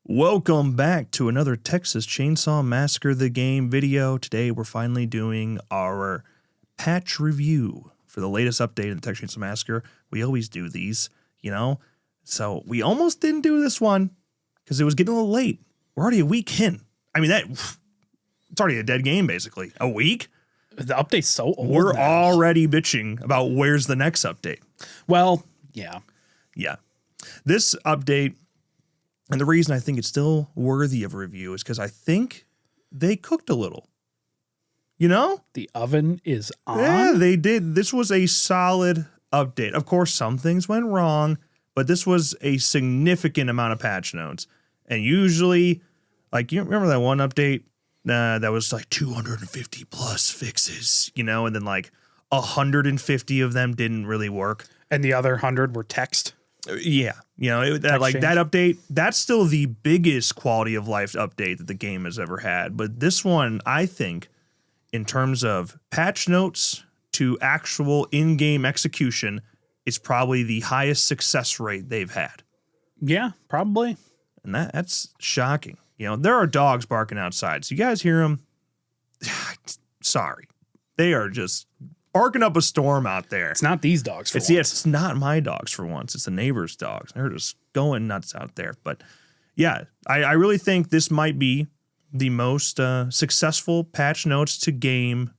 Welcome back to another Texas Chainsaw Massacre the Game video. Today we're finally doing our patch review for the latest update in the Texas Chainsaw Massacre. We always do these, so we almost didn't do this one because it was getting a little late. We're already a week in. I mean, it's already a dead game, basically. A week? The update's so old. We're now. already bitching about where's the next update. Well, yeah. Yeah. This update, and the reason I think it's still worthy of a review is because I think they cooked a little. The oven is on. Yeah, they did. This was a solid update. Of course, some things went wrong, but this was a significant amount of patch notes. And usually, like, you remember that one update that was like 250 plus fixes, and then like 150 of them didn't really work. And the other 100 were text. Yeah, that update, that's still the biggest quality of life update that the game has ever had. But this one, I think, in terms of patch notes to actual in-game execution, is probably the highest success rate they've had. Yeah, probably. And that's shocking. There are dogs barking outside. So you guys hear them? Sorry. They are just barking up a storm out there. It's not these dogs for once. It's not my dogs for once. It's the neighbor's dogs. They're just going nuts out there. But yeah, I really think this might be the most successful patch notes to game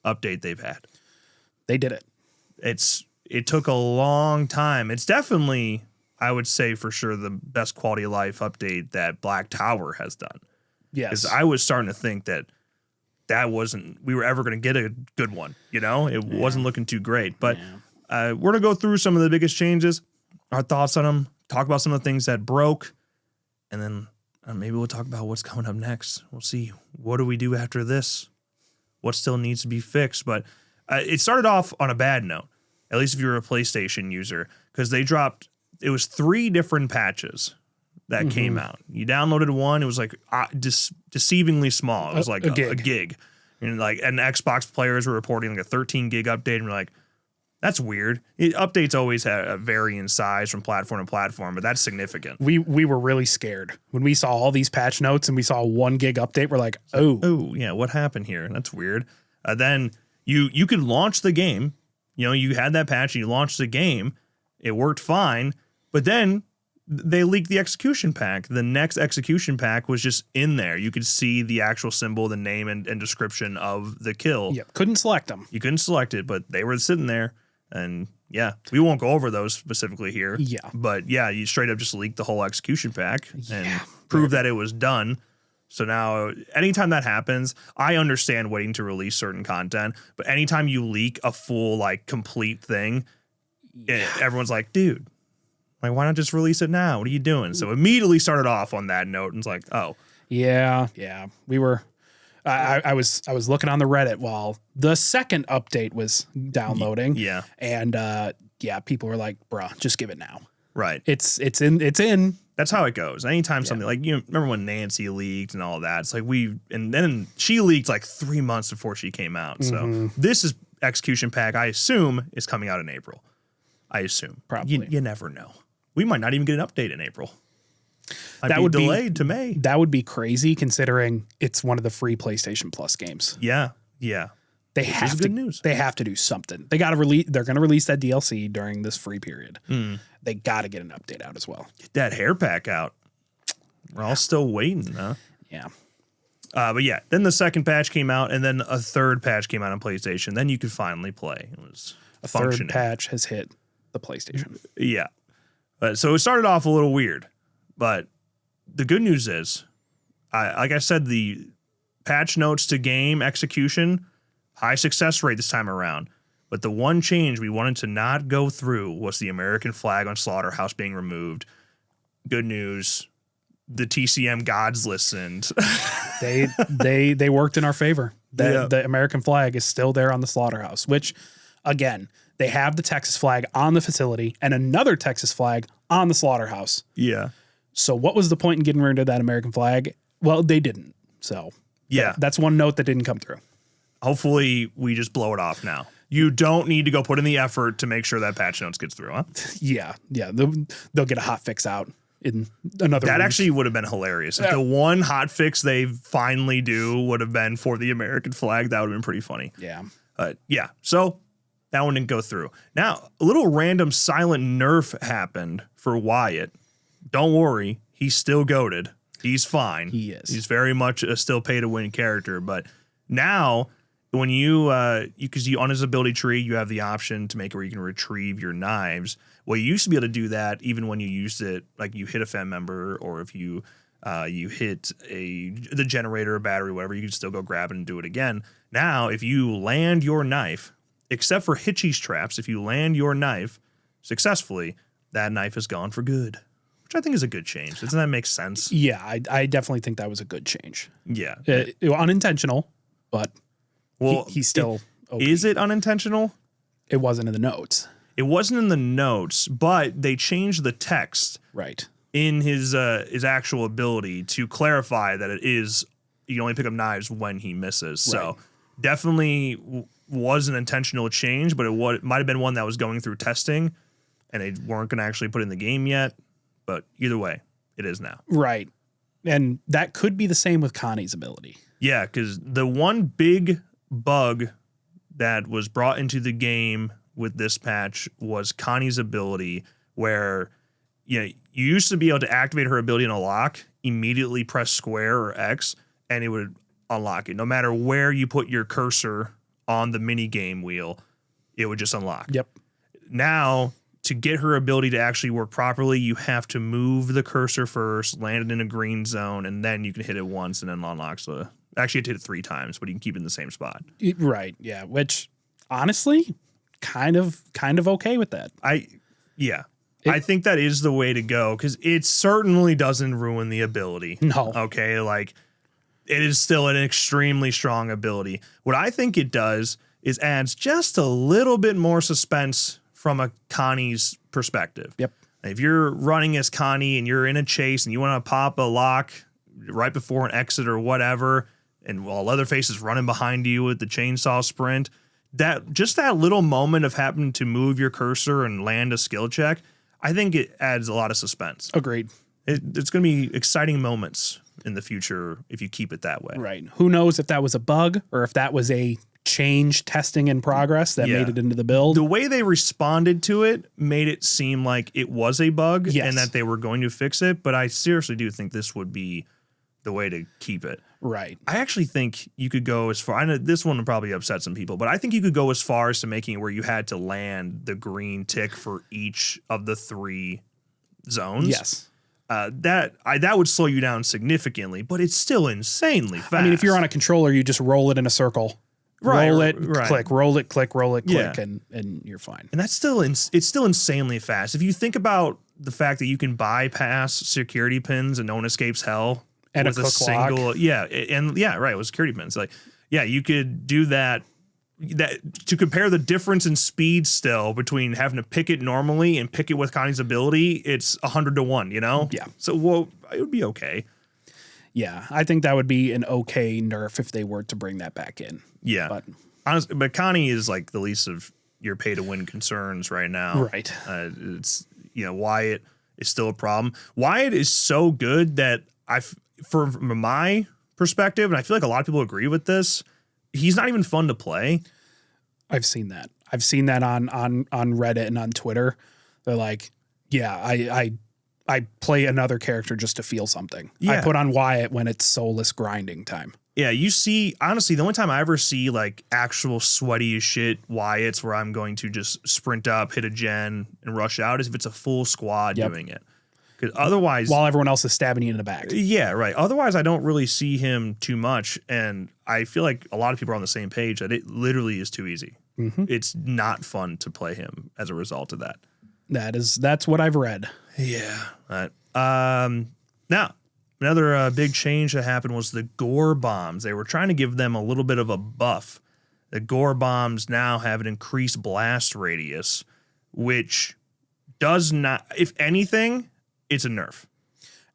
update they've had. They did it. It took a long time. It's definitely, I would say for sure, the best quality of life update that Black Tower has done. Yes. Because I was starting to think that we were ever going to get a good one. It wasn't looking too great. But we're going to go through some of the biggest changes, our thoughts on them, talk about some of the things that broke, and then maybe we'll talk about what's coming up next. We'll see. What do we do after this? What still needs to be fixed? But it started off on a bad note, at least if you're a PlayStation user, because they dropped, it was 3 different patches that came out. You downloaded one, it was like deceivingly small. It was like a gig. And Xbox players were reporting like a 13 gig update, and we're like, that's weird. Updates always vary in size from platform to platform, but that's significant. We were really scared when we saw all these patch notes and we saw a 1 gig update. We're like, oh yeah, what happened here? That's weird. Then you could launch the game. You had that patch and you launched the game. It worked fine, but then they leaked the execution pack. The next execution pack was just in there. You could see the actual symbol, the name and description of the kill. Yep, couldn't select them. You couldn't select it, but they were sitting there. And yeah, we won't go over those specifically here. Yeah. But yeah, you straight up just leaked the whole execution pack and proved that it was done. So now anytime that happens, I understand waiting to release certain content, but anytime you leak a full, complete thing, everyone's like, dude, why not just release it now? What are you doing? So immediately started off on that note and it's like, oh. Yeah. We were, I was looking on the Reddit while the second update was downloading. Yeah. And people were like, bruh, just give it now. Right. It's in. That's how it goes. Anytime something remember when Nancy leaked and all that? It's like and then she leaked like 3 months before she came out. So this is execution pack, I assume, is coming out in April. I assume. Probably. You never know. We might not even get an update in April. That would be delayed to May. That would be crazy considering it's one of the free PlayStation Plus games. Yeah. They have to do something. They got to release. They're going to release that DLC during this free period. They got to get an update out as well. Get that hair pack out. We're all still waiting, huh? Yeah. But yeah, then the second patch came out, and then a third patch came out on PlayStation. Then you could finally play. It was a third patch has hit the PlayStation. Yeah. So it started off a little weird, but the good news is, like I said, the patch notes to game execution, high success rate this time around. But the one change we wanted to not go through was the American flag on Slaughterhouse being removed. Good news. The TCM gods listened. They worked in our favor. The American flag is still there on the Slaughterhouse, which, again, they have the Texas flag on the facility and another Texas flag on the Slaughterhouse. Yeah. So what was the point in getting rid of that American flag? Well, they didn't. So yeah, that's one note that didn't come through. Hopefully we just blow it off now. You don't need to go put in the effort to make sure that patch notes gets through, huh? Yeah. They'll get a hot fix out. in another That week. actually would have been hilarious. If the one hot fix they finally do would have been for the American flag, that would have been pretty funny. Yeah. Yeah, so that one didn't go through. Now, a little random silent nerf happened for Wyatt. Don't worry, he's still goated. He's fine. He is. He's very much a still pay to win character. But now, when you on his ability tree, you have the option to make it where you can retrieve your knives. Well, you used to be able to do that even when you used it, like you hit a fan member, or if you hit the generator or battery, whatever, you can still go grab it and do it again. Now, if you land your knife, except for Hitchy's traps, if you land your knife successfully, that knife is gone for good, which I think is a good change. Doesn't that make sense? Yeah, I definitely think that was a good change. Yeah. Unintentional, but he's still okay. Is it unintentional? It wasn't in the notes. It wasn't in the notes, but they changed the text Right. in his actual ability to clarify that it is you can only pick up knives when he misses. So definitely was an intentional change, but it might have been one that was going through testing and they weren't going to actually put in the game yet. But either way, it is now. Right. And that could be the same with Connie's ability. Yeah, because the one big bug that was brought into the game with this patch was Connie's ability, where you used to be able to activate her ability in a lock, immediately press square or X, and it would unlock it. No matter where you put your cursor on the mini game wheel, it would just unlock. Yep. Now, to get her ability to actually work properly, you have to move the cursor first, land it in a green zone, and then you can hit it once and then unlocks the. Actually, you have to hit it 3 times, but you can keep it in the same spot. Right. Yeah. Which, honestly, kind of okay with that. I think that is the way to go, because it certainly doesn't ruin the ability. No. Okay, like it is still an extremely strong ability. What I think it does is adds just a little bit more suspense from a Connie's perspective. Yep. If you're running as Connie and you're in a chase and you want to pop a lock right before an exit or whatever, and while Leatherface is running behind you with the chainsaw sprint, that little moment of having to move your cursor and land a skill check, I think it adds a lot of suspense. Agreed. It's going to be exciting moments in the future if you keep it that way. Right. Who knows if that was a bug or if that was a change testing in progress that made it into the build. The way they responded to it made it seem like it was a bug and that they were going to fix it, but I seriously do think this would be the way to keep it. Right. I actually think you could go as far. I know this one would probably upset some people, but I think you could go as far as to making it where you had to land the green tick for each of the 3 zones. Yes. That would slow you down significantly, but it's still insanely fast. I mean, if you're on a controller, you just roll it in a circle. Right, roll it, right. click, roll it, click, roll it, Yeah. click, and you're fine. And that's still it's still insanely fast. If you think about the fact that you can bypass security pins and no one escapes hell And with a single, with security pins. Like, yeah, you could do that. That to compare the difference in speed still between having to pick it normally and pick it with Connie's ability, it's 100 to 1, you know? Yeah. So it would be okay. Yeah, I think that would be an okay nerf if they were to bring that back in. Yeah. But honestly, but Connie is like the least of your pay to win concerns right now. Right. It's Wyatt is still a problem. Wyatt is so good that from my perspective, and I feel like a lot of people agree with this, he's not even fun to play. I've seen that. I've seen that on Reddit and on Twitter. They're like, yeah, I play another character just to feel something. Yeah. I put on Wyatt when it's soulless grinding time. Yeah, you see, honestly, the only time I ever see like actual sweaty as shit Wyatts where I'm going to just sprint up, hit a gen, and rush out is if it's a full squad doing it. Because otherwise, while everyone else is stabbing you in the back. Yeah, right. Otherwise, I don't really see him too much, and I feel like a lot of people are on the same page that it literally is too easy. Mm-hmm. It's not fun to play him as a result of that. That's what I've read. Yeah. Right. Now, another big change that happened was the gore bombs. They were trying to give them a little bit of a buff. The gore bombs now have an increased blast radius, which does not, if anything, it's a nerf.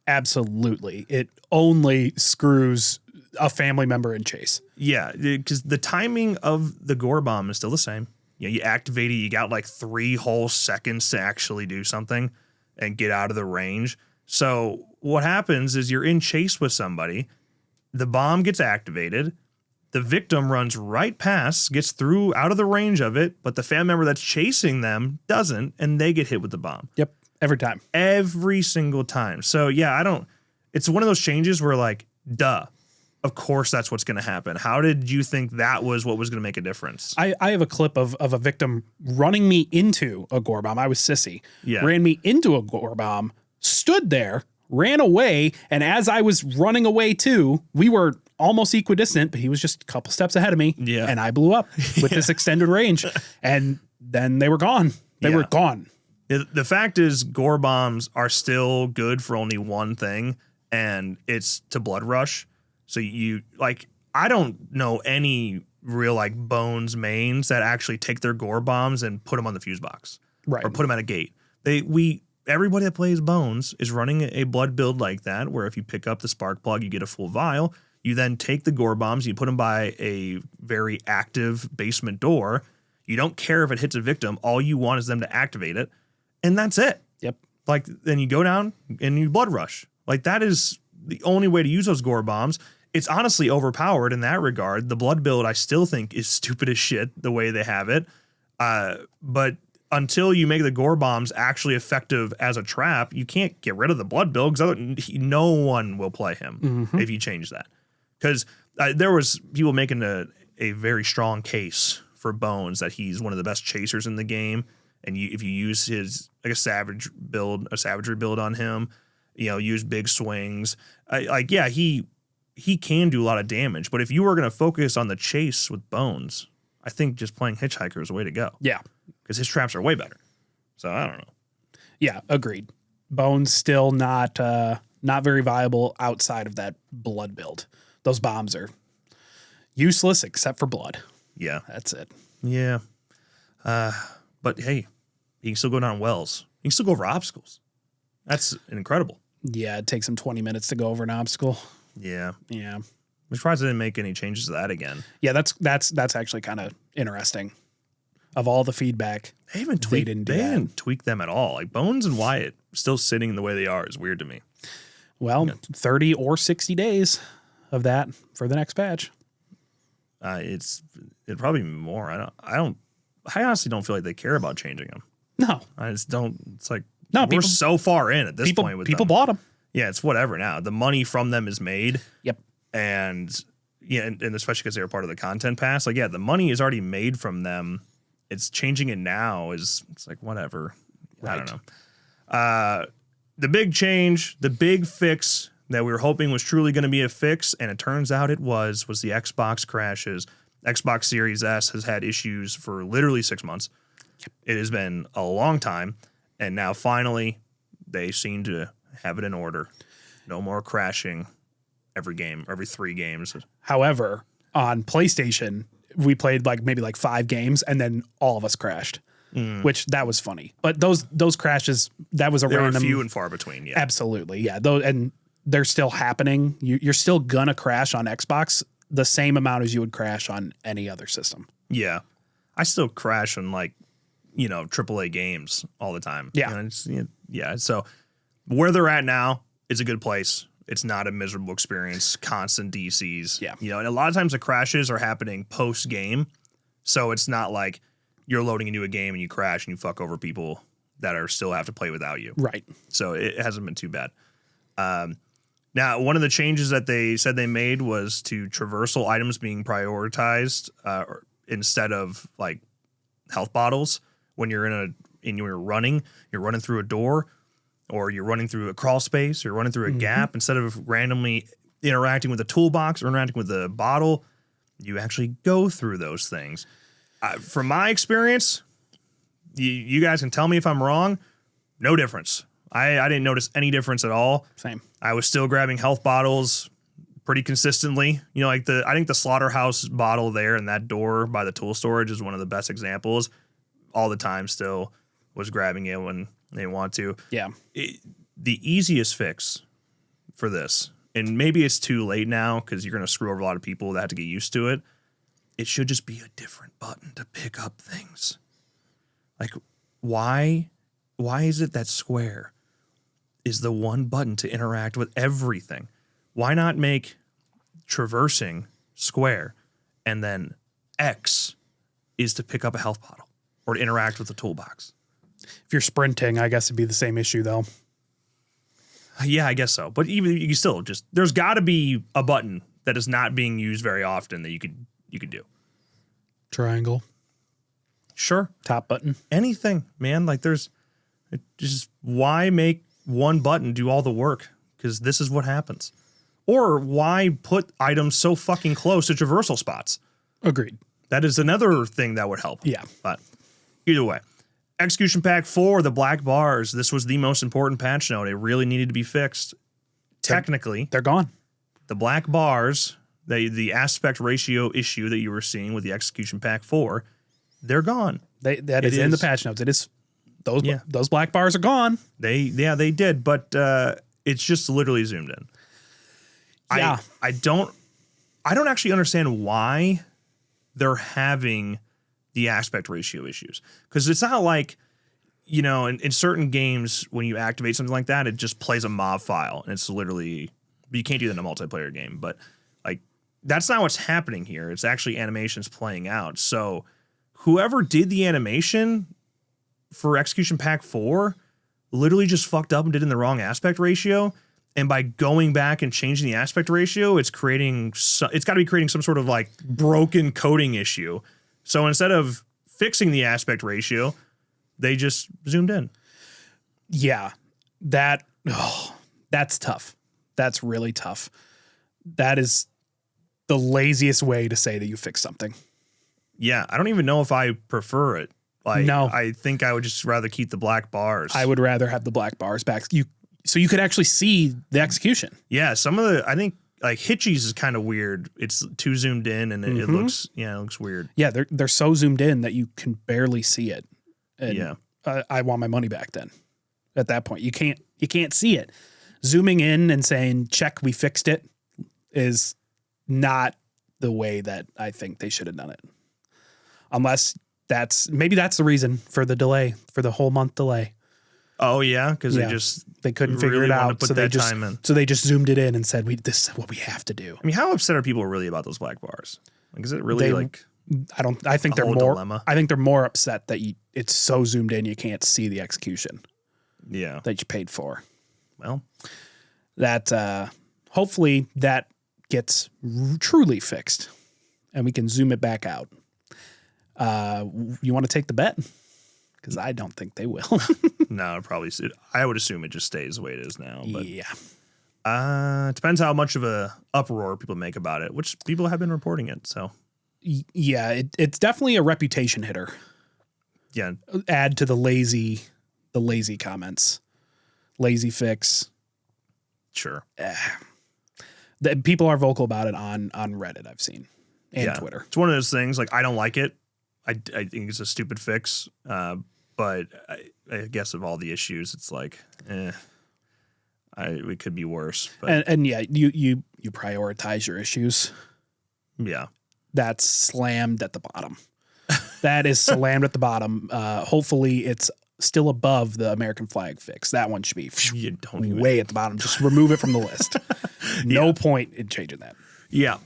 Absolutely. It only screws a family member in chase. Yeah, because the timing of the gore bomb is still the same. You activate it, you got like 3 whole seconds to actually do something and get out of the range. So what happens is you're in chase with somebody, the bomb gets activated, the victim runs right past, gets through out of the range of it, but the family member that's chasing them doesn't, and they get hit with the bomb. Yep. Every time. Every single time. So yeah, it's one of those changes where like, duh, of course that's what's going to happen. How did you think that was what was going to make a difference? I have a clip of a victim running me into a gore bomb. I was sissy. Yeah. Ran me into a gore bomb, stood there, ran away, and as I was running away too, we were almost equidistant, but he was just a couple steps ahead of me. Yeah. And I blew up with this extended range. And then they were gone. They were gone. The fact is, gore bombs are still good for only one thing, and it's to blood rush. So you like, I don't know any real like bones mains that actually take their gore bombs and put them on the fuse box, Right. or put them at a gate. Everybody that plays bones is running a blood build like that, where if you pick up the spark plug, you get a full vial. You then take the gore bombs, you put them by a very active basement door. You don't care if it hits a victim. All you want is them to activate it. And that's it. Yep. Like, then you go down and you blood rush. Like, that is the only way to use those gore bombs. It's honestly overpowered in that regard. The blood build, I still think, is stupid as shit the way they have it. But until you make the gore bombs actually effective as a trap, you can't get rid of the blood build, because no one will play him if you change that. Because there was people making a very strong case for Bones that he's one of the best chasers in the game. And if you use his like a savagery build on him, use big swings, he can do a lot of damage. But if you were going to focus on the chase with Bones, I think just playing Hitchhiker is the way to go. Yeah. Because his traps are way better. So I don't know. Yeah, agreed. Bones still not very viable outside of that blood build. Those bombs are useless except for blood. Yeah. That's it. Yeah. But hey, you can still go down wells. You can still go over obstacles. That's incredible. Yeah, it takes him 20 minutes to go over an obstacle. Yeah. Yeah. I'm surprised they didn't make any changes to that again. Yeah, that's actually kind of interesting. Of all the feedback, They haven't tweaked them at all. Like Bones and Wyatt still sitting the way they are is weird to me. Well, 30 or 60 days of that for the next patch. It'd probably be more. I honestly don't feel like they care about changing them. No, I just don't. It's like, no, we're so far in at this point with people them. bought them. Yeah, it's whatever now. The money from them is made. Yep. And especially because they were part of the content pass. Like, yeah, the money is already made from them. It's changing it now it's like whatever. Right. I don't know. The big change, the big fix that we were hoping was truly going to be a fix, and it turns out it was the Xbox crashes. Xbox Series S has had issues for literally 6 months. It has been a long time, and now finally they seem to have it in order. No more crashing every 3 games. However, on PlayStation, we played maybe 5 games, and then all of us crashed, which that was funny. But those crashes, that was They random. were few and far between. Yeah, absolutely. Yeah, and they're still happening. You're still gonna crash on Xbox the same amount as you would crash on any other system. Yeah, I still crash on AAA games all the time. Yeah, yeah. So where they're at now, it's a good place. It's not a miserable experience. Constant DCs. Yeah. And a lot of times the crashes are happening post game, so it's not like you're loading into a game and you crash and you fuck over people that are still have to play without you. Right. So it hasn't been too bad. Now, one of the changes that they said they made was to traversal items being prioritized instead of health bottles. When you're you're running through a door, or you're running through a crawl space, or you're running through a gap, instead of randomly interacting with a toolbox or interacting with a bottle, you actually go through those things. From my experience, you guys can tell me if I'm wrong, no difference. I didn't notice any difference at all. Same. I was still grabbing health bottles pretty consistently. I think the slaughterhouse bottle there in that door by the tool storage is one of the best examples. All the time still was grabbing it when they want to. Yeah. The easiest fix for this, and maybe it's too late now because you're going to screw over a lot of people that have to get used to it. It should just be a different button to pick up things. Like, why is it that square? is the one button to interact with everything. Why not make traversing square and then X is to pick up a health bottle or to interact with the toolbox? If you're sprinting, I guess it'd be the same issue though. Yeah, I guess so. But even you still just there's got to be a button that is not being used very often that you could do. Triangle. Sure. Top button. Anything, man. Like just why make one button do all the work? Because this is what happens. Or why put items so fucking close to traversal spots? Agreed. That is another thing that would help. Yeah. But either way, Execution Pack 4, the black bars, this was the most important patch note. It really needed to be fixed. Technically, they're gone. The black bars, the aspect ratio issue that you were seeing with the Execution Pack 4, they're gone. That is in the patch notes. It is those black bars are gone. They did, but it's just literally zoomed in. Yeah. I don't actually understand why they're having the aspect ratio issues. Because it's not like, in certain games, when you activate something like that, it just plays a MOV file. And it's literally, you can't do that in a multiplayer game. But like, that's not what's happening here. It's actually animations playing out. So whoever did the animation for Execution Pack 4 literally just fucked up and did it in the wrong aspect ratio. And by going back and changing the aspect ratio, it's got to be creating some sort of like broken coding issue. So instead of fixing the aspect ratio, they just zoomed in. Yeah, that's tough. That's really tough. That is the laziest way to say that you fix something. Yeah, I don't even know if I prefer it. Like, no. I think I would just rather keep the black bars. I would rather have the black bars back. So you could actually see the execution. Yeah, I think like Hitchie's is kind of weird. It's too zoomed in and it looks weird. Yeah, they're so zoomed in that you can barely see it. And yeah. I want my money back then. At that point, you can't see it. Zooming in and saying, check, we fixed it is not the way that I think they should have done it. Unless maybe that's the reason for the delay, for the whole month delay. Oh yeah, because they couldn't figure it out, so they just zoomed it in and said, "This is what we have to do." I mean, how upset are people really about those black bars? Like, is it really I think they're more. Dilemma? I think they're more upset that it's so zoomed in you can't see the execution. Yeah, that you paid for. Well, that hopefully that gets truly fixed, and we can zoom it back out. You want to take the bet? Because I don't think they will. No, probably. I would assume it just stays the way it is now. But yeah. It depends how much of a uproar people make about it, which people have been reporting it. So yeah, it's definitely a reputation hitter. Yeah. Add to the lazy comments, lazy fix. Sure. People are vocal about it on Reddit. I've seen and Twitter. It's one of those things. Like, I don't like it. I think it's a stupid fix. But I guess of all the issues, it's like, it could be worse. But. And yeah, you prioritize your issues. Yeah. That's slammed at the bottom. That is slammed at the bottom. Hopefully it's still above the American flag fix. That one should be way at the bottom. Just remove it from the list. No point in changing that. Yeah.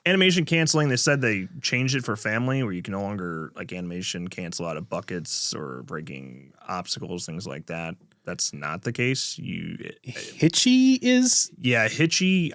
Animation canceling, they said they changed it for family where you can no longer like animation cancel out of buckets or breaking obstacles, things like that. That's not the case. Hitchy is? Yeah, Hitchy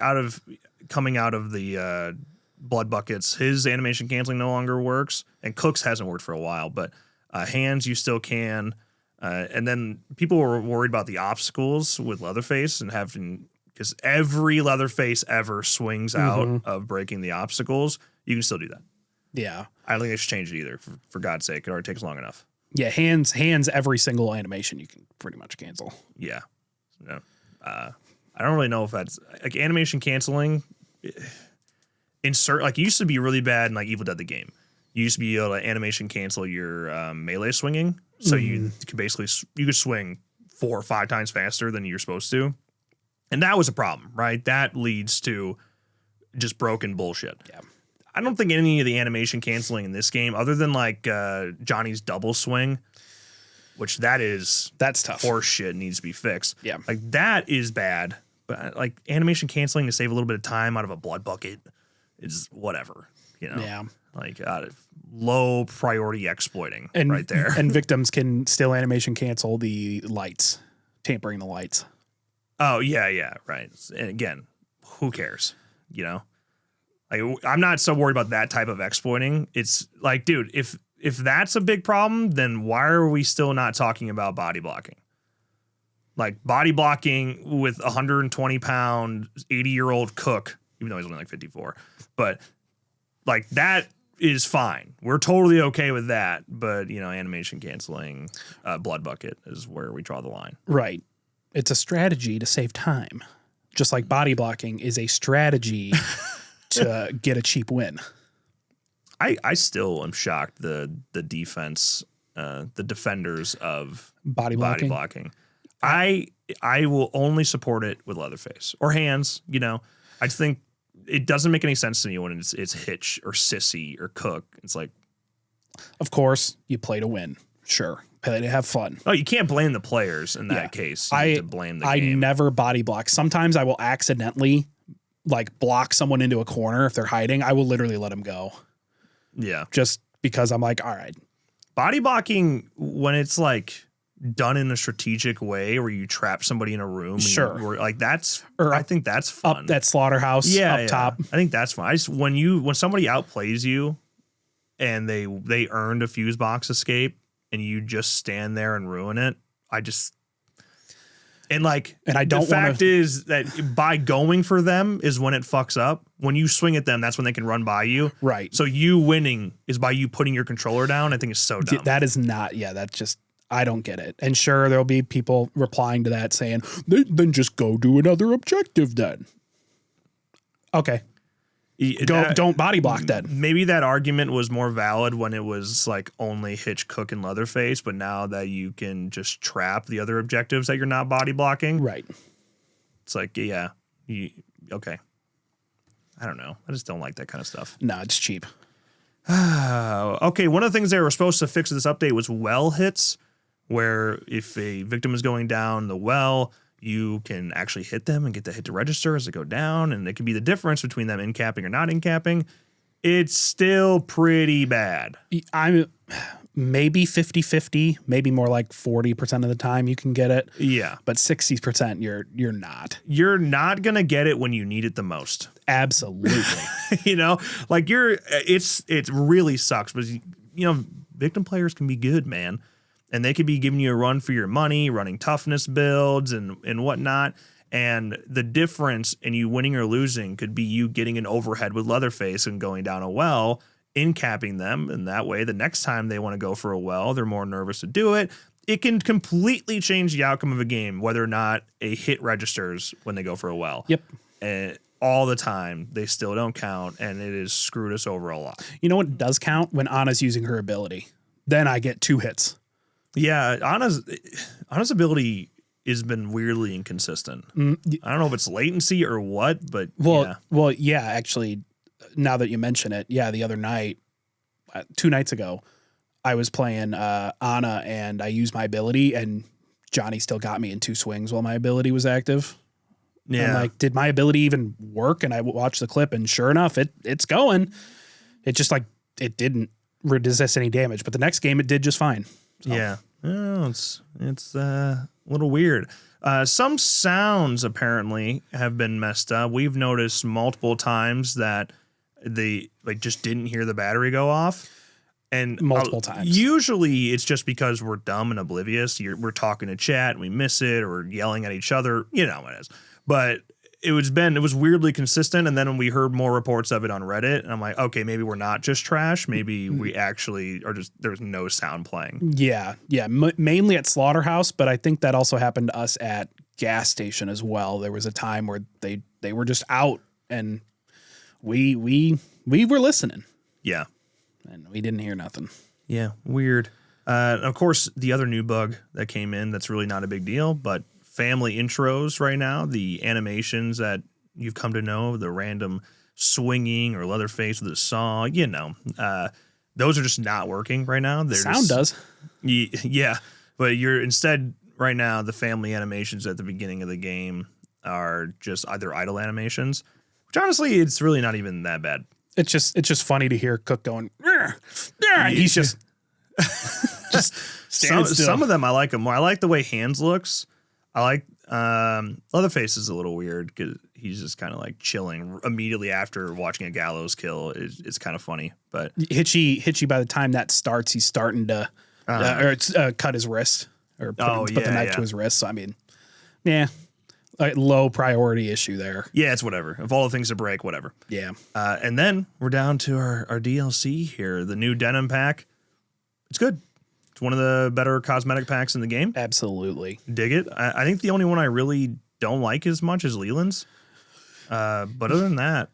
coming out of the blood buckets, his animation canceling no longer works, and Cook's hasn't worked for a while, but hands you still can. And then people were worried about the obstacles with Leatherface and having, because every Leatherface ever swings out of breaking the obstacles. You can still do that. Yeah. I don't think they should change it either, for God's sake. It already takes long enough. Yeah, hands, every single animation you can pretty much cancel. Yeah. No. I don't really know if that's, like, animation canceling, like, it used to be really bad in, like, Evil Dead the game. You used to be able to animation cancel your melee swinging. So you could basically, you could swing 4 or 5 times faster than you're supposed to. And that was a problem, right? That leads to just broken bullshit. Yeah. I don't think any of the animation canceling in this game, other than like Johnny's double swing, which that's tough. horse shit, needs to be fixed. Yeah. Like that is bad. But like animation canceling to save a little bit of time out of a blood bucket is whatever, you know? Yeah. Like low priority exploiting And, right there. And victims can still animation cancel the lights, tampering the lights. Oh, yeah, right. And again, who cares? You know? Like I'm not so worried about that type of exploiting. It's like, dude, if that's a big problem, then why are we still not talking about body blocking? Like body blocking with 120-pound, 80-year-old cook, even though he's only like 54. But like that is fine. We're totally okay with that. But, you know, animation canceling, blood bucket is where we draw the line. Right. It's a strategy to save time. Just like body blocking is a strategy to get a cheap win. I still am shocked the defense, the defenders of Body blocking. I will only support it with Leatherface or hands. You know, I just think it doesn't make any sense to me when it's Hitch or Sissy or Cook. It's like, of course, you play to win. Sure, play to have fun. Oh, you can't blame the players in that case. You need to blame the game. I never body block. Sometimes I will accidentally like block someone into a corner if they're hiding. I will literally let them go. Yeah, just because I'm like, all right. Body blocking when it's like done in a strategic way where you trap somebody in a room. And sure. Like I think that's fun. Up that slaughterhouse up top. I think that's fun. When somebody outplays you and they earned a fuse box escape and you just stand there and ruin it. And I don't. The fact is that by going for them is when it fucks up. When you swing at them, that's when they can run by you. Right. So you winning is by you putting your controller down. I think it's so dumb. That is not. Yeah, that's just. I don't get it. And sure, there'll be people replying to that saying, then just go do another objective then. Okay. Don't body block then. Maybe that argument was more valid when it was like only Hitch, Cook, and Leatherface, but now that you can just trap the other objectives that you're not body blocking. Right. It's like, yeah. Okay. I don't know. I just don't like that kind of stuff. No, it's cheap. Okay, one of the things they were supposed to fix with this update was well hits, where if a victim is going down the well, you can actually hit them and get the hit to register as they go down, and it can be the difference between them in-capping or not in-capping. It's still pretty bad. I'm maybe 50-50, maybe more like 40% of the time you can get it. Yeah. But 60% you're not. You're not going to get it when you need it the most. Absolutely. You know, like it really sucks, but you know, victim players can be good, man. And they could be giving you a run for your money, running toughness builds and whatnot. And the difference in you winning or losing could be you getting an overhead with Leatherface and going down a well, in-capping them. And that way, the next time they want to go for a well, they're more nervous to do it. It can completely change the outcome of a game, whether or not a hit registers when they go for a well. Yep. And all the time, they still don't count. And it has screwed us over a lot. You know what does count? When Anna's using her ability. Then I get 2 hits. Yeah, Anna's ability has been weirdly inconsistent. I don't know if it's latency or what, but yeah, actually, now that you mention it, yeah, the other night, 2 nights ago, I was playing Anna and I used my ability and Johnny still got me in 2 swings while my ability was active. Yeah, I'm like, did my ability even work? And I watched the clip and sure enough, it's going. It just it didn't resist any damage, but the next game it did just fine. So. Yeah. Oh, it's a little weird. Some sounds apparently have been messed up. We've noticed multiple times that they just didn't hear the battery go off. And multiple times. Usually it's just because we're dumb and oblivious. We're talking to chat and we miss it or yelling at each other. You know what it is. But it was weirdly consistent. And then when we heard more reports of it on Reddit, and I'm like, okay, maybe we're not just trash. Maybe we actually are just, there's no sound playing. Yeah. Yeah. Mainly at Slaughterhouse, but I think that also happened to us at gas station as well. There was a time where they were just out and we were listening. Yeah. And we didn't hear nothing. Yeah. Weird. Of course, the other new bug that came in, that's really not a big deal, but family intros right now, the animations that you've come to know, the random swinging or Leatherface with a saw, those are just not working right now. Sound does. Yeah. But you're instead right now, the family animations at the beginning of the game are just either idle animations, which honestly, it's really not even that bad. It's just funny to hear Cook going, and he's just standing still. Some of them I like them more. I like the way Hands looks. I like Leatherface is a little weird because he's just kind of like chilling immediately after watching a gallows kill. It's kind of funny, but Hitchy by the time that starts, he's starting to cut his wrist or put the knife to his wrist. So I mean, yeah. Low priority issue there. Yeah, it's whatever. Of all the things to break, whatever. Yeah. And then we're down to our DLC here, the new denim pack. It's good. It's one of the better cosmetic packs in the game. Absolutely. Dig it. I think the only one I really don't like as much is Leland's. But other than that,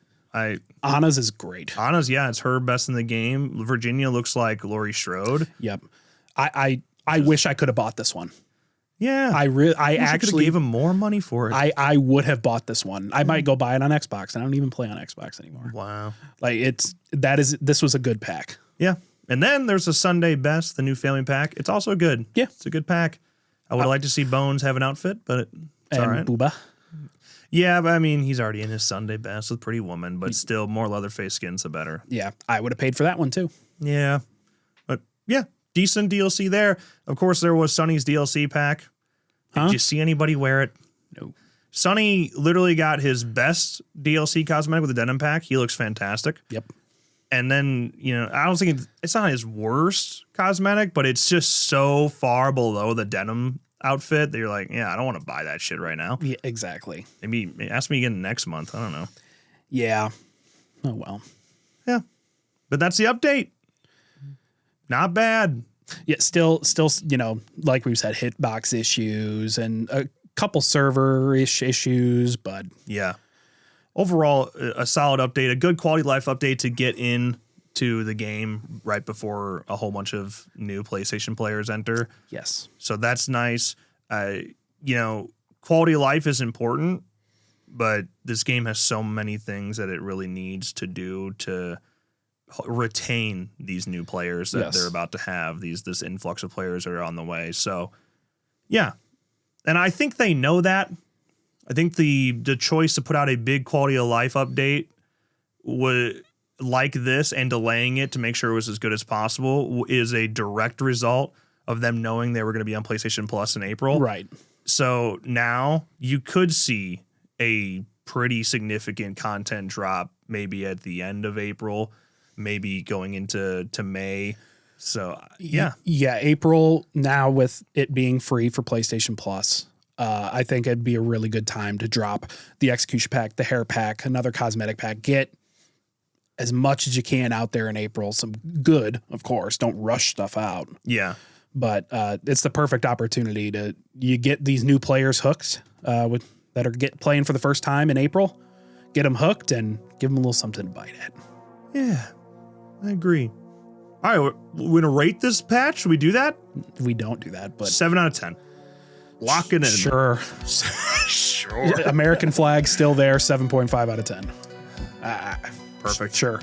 Anna's is great. Anna's, yeah, it's her best in the game. Virginia looks like Laurie Strode. Yep. I wish I could have bought this one. Yeah, I actually gave him more money for it. I would have bought this one. I might go buy it on Xbox. I don't even play on Xbox anymore. Wow. Like this was a good pack. Yeah. And then there's a Sunday Best, the new family pack. It's also good. Yeah. It's a good pack. I would like to see Bones have an outfit, but it's all right. Booba. Yeah, but I mean, he's already in his Sunday Best with Pretty Woman, but still more Leatherface skins, the better. Yeah, I would have paid for that one too. Yeah. But yeah, decent DLC there. Of course, there was Sonny's DLC pack. Did you see anybody wear it? No. Sonny literally got his best DLC cosmetic with the denim pack. He looks fantastic. Yep. And then, I don't think it's not his worst cosmetic, but it's just so far below the denim outfit that you're like, yeah, I don't want to buy that shit right now. Yeah, exactly. Maybe ask me again next month. I don't know. Yeah. Oh, well. Yeah. But that's the update. Not bad. Yeah, still, like we've said, hitbox issues and a couple server-ish issues, but yeah. Overall, a solid update, a good quality life update to get into the game right before a whole bunch of new PlayStation players enter. Yes. So that's nice. Quality of life is important, but this game has so many things that it really needs to do to retain these new players that they're about to have, this influx of players that are on the way. So yeah. And I think they know that. I think the choice to put out a big quality of life update like this and delaying it to make sure it was as good as possible is a direct result of them knowing they were going to be on PlayStation Plus in April. Right. So now you could see a pretty significant content drop maybe at the end of April, maybe going into May. So yeah. Yeah, April now with it being free for PlayStation Plus. I think it'd be a really good time to drop the execution pack, the hair pack, another cosmetic pack. Get as much as you can out there in April. Some good, of course. Don't rush stuff out. Yeah. But it's the perfect opportunity you get these new players hooked that are playing for the first time in April. Get them hooked and give them a little something to bite at. Yeah, I agree. All right, we're going to rate this patch. Should we do that? We don't do that, but 7 out of 10. Lock it in. Sure. Sure. American flag still there, 7.5 out of 10. Perfect. Sure.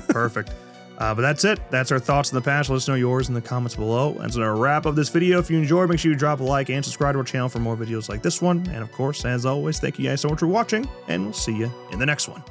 Perfect. But that's it. That's our thoughts on the patch. Let us know yours in the comments below. That's a wrap of this video. If you enjoyed, make sure you drop a like and subscribe to our channel for more videos like this one. And of course, as always, thank you guys so much for watching, and we'll see you in the next one.